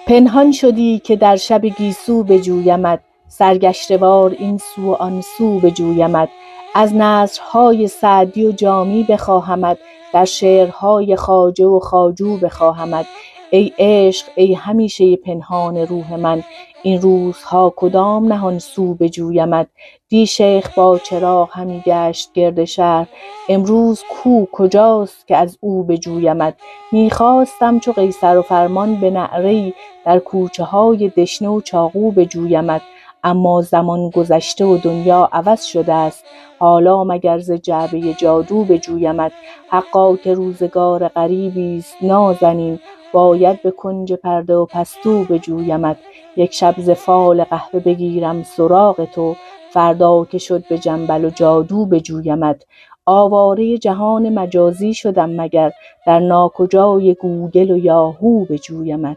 پنهان شدی که در شب گیسو بجویمت، سرگشته وار این سو و آن سو بجویمت. از نثرهای سعدی و جامی بخواهمت، در شعرهای خواجه و خواجو بخواهمت. ای عشق ای همیشه پنهان روح من، این روزها کدام نهان سو بجویمت. دی شیخ با چراغ همی گشت گرد شهر، امروز کو کجاست که از او بجویمت. میخواستم چو قیصر و فرمان به نعره، در کوچه های دشنه و چاقو بجویمت. اما زمان گذشته و دنیا عوض شده است، حالا مگر ز جعبه جادو بجویمت. حقا که روزگار غریبی است نازنین، باید به کنج پرده و پستو بجویمت. یک شب ز فال قهوه بگیرم سراغ تو، فردا که شد به جنبل و جادو بجویمت. آواره جهان مجازی شدم مگر، در ناکجای گوگل و یاهو بجویمت.